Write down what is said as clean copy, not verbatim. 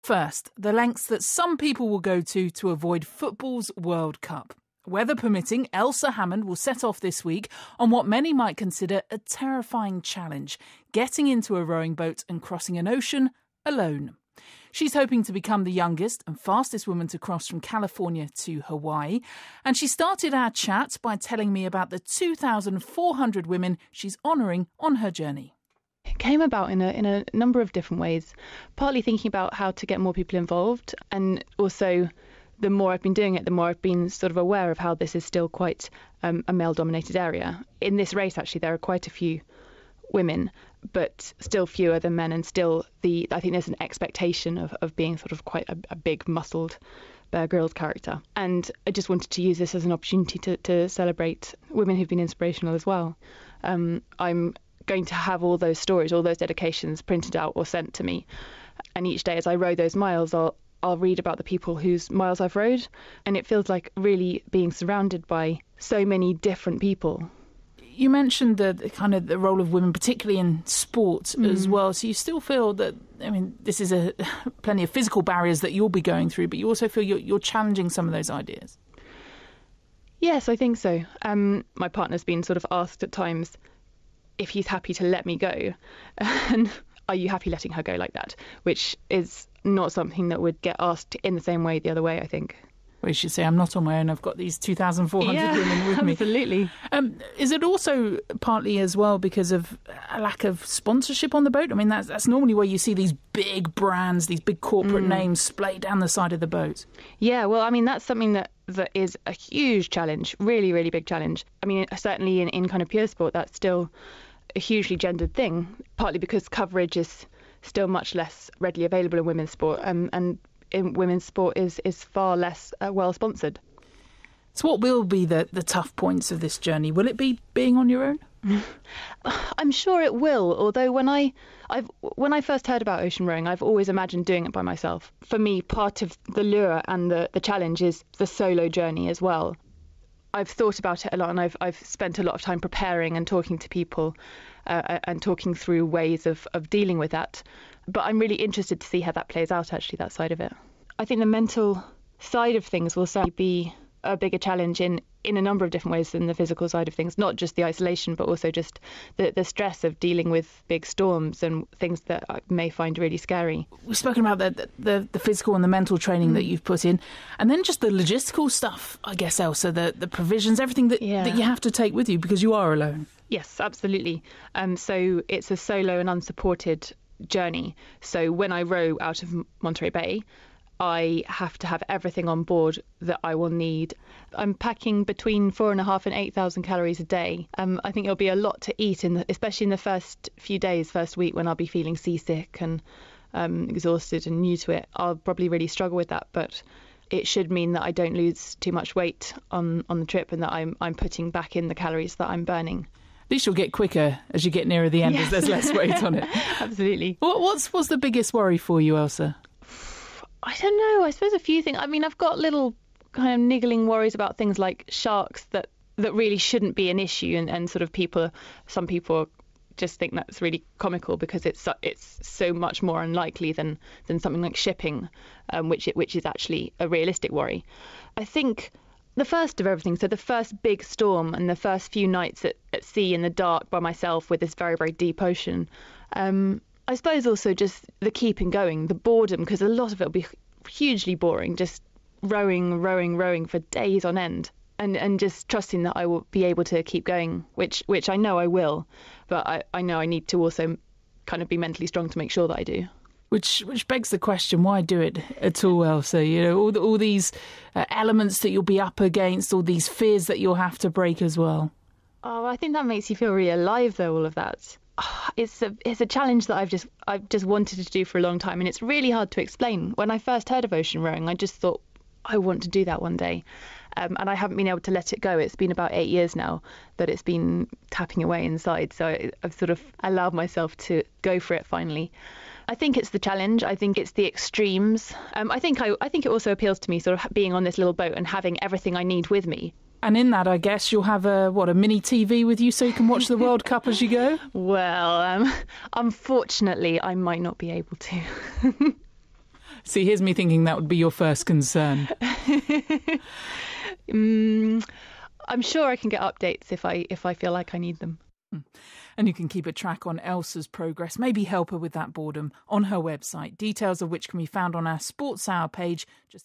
First, the lengths that some people will go to avoid football's World Cup. Weather permitting, Elsa Hammond will set off this week on what many might consider a terrifying challenge, getting into a rowing boat and crossing an ocean alone. She's hoping to become the youngest and fastest woman to cross from California to Hawaii. And she started our chat by telling me about the 2,400 women she's honouring on her journey. It came about in a number of different ways, partly thinking about how to get more people involved, and also the more I've been doing it, the more I've been sort of aware of how this is still quite a male-dominated area. In this race, actually, there are quite a few women, but still fewer than men, and still I think there's an expectation of being sort of quite a big, muscled Bear Grylls character. And I just wanted to use this as an opportunity to celebrate women who've been inspirational as well. I'm going to have all those stories, all those dedications printed out or sent to me. And each day as I row those miles, I'll read about the people whose miles I've rowed. And it feels like really being surrounded by so many different people. You mentioned the kind of the role of women, particularly in sport as well. So you still feel that, I mean, this is plenty of physical barriers that you'll be going through, but you also feel you're challenging some of those ideas. Yes, I think so. My partner's been sort of asked at times if he's happy to let me go. And are you happy letting her go like that? Which is not something that would get asked in the same way the other way, I think. Well, you should say, I'm not on my own. I've got these 2,400 women with me. Absolutely. Is it also partly as well because of a lack of sponsorship on the boat? I mean, that's normally where you see these big brands, these big corporate names splayed down the side of the boat. Yeah, well, I mean, that's something that is a huge challenge, really, really big challenge. I mean, certainly in kind of pure sport, that's still a hugely gendered thing, partly because coverage is still much less readily available in women's sport, and in women's sport is far less well sponsored. So what will be the tough points of this journey? Will it be being on your own? I'm sure it will, although when I first heard about ocean rowing, I've always imagined doing it by myself. For me, part of the lure and the challenge is the solo journey as well. I've thought about it a lot, and I've spent a lot of time preparing and talking to people and talking through ways of dealing with that. But I'm really interested to see how that plays out, actually, that side of it. I think the mental side of things will certainly be a bigger challenge in a number of different ways than the physical side of things, not just the isolation, but also just the stress of dealing with big storms and things that I may find really scary. We've spoken about the physical and the mental training that you've put in, and then just the logistical stuff, I guess, Elsa, the provisions, everything that you have to take with you because you are alone. Yes, absolutely. So it's a solo and unsupported journey. So when I row out of Monterey Bay, I have to have everything on board that I will need. I'm packing between 4,500 and 8,000 calories a day. I think it'll be a lot to eat, especially in the first few days, first week, when I'll be feeling seasick and exhausted and new to it. I'll probably really struggle with that, but it should mean that I don't lose too much weight on the trip, and that I'm putting back in the calories that I'm burning. At least you'll get quicker as you get nearer the end, as there's less weight on it. Absolutely. What's the biggest worry for you, Elsa? I don't know. I suppose a few things. I mean, I've got little kind of niggling worries about things like sharks that really shouldn't be an issue, and sort of some people just think that's really comical because it's so much more unlikely than something like shipping, which is actually a realistic worry. I think the first of everything, so the first big storm and the first few nights at sea in the dark by myself with this very, very deep ocean, I suppose also just the keeping going, the boredom, because a lot of it will be hugely boring, just rowing for days on end, and just trusting that I will be able to keep going, which I know I will, but I know I need to also kind of be mentally strong to make sure that I do. Which begs the question, why do it at all, Elsa? You know, all these elements that you'll be up against, all these fears that you'll have to break as well. Oh, I think that makes you feel really alive, though, all of that. It's a challenge that I've just wanted to do for a long time, and it's really hard to explain. When I first heard of ocean rowing, I just thought, I want to do that one day. And I haven't been able to let it go. It's been about 8 years now that it's been tapping away inside. So I've sort of allowed myself to go for it finally. I think it's the challenge. I think it's the extremes. I think it also appeals to me, sort of being on this little boat and having everything I need with me. And in that, I guess, you'll have a mini TV with you so you can watch the World Cup as you go? Well, unfortunately, I might not be able to. See, here's me thinking that would be your first concern. I'm sure I can get updates if I feel like I need them. And you can keep a track on Elsa's progress, maybe help her with that boredom, on her website, details of which can be found on our Sportshour page. Just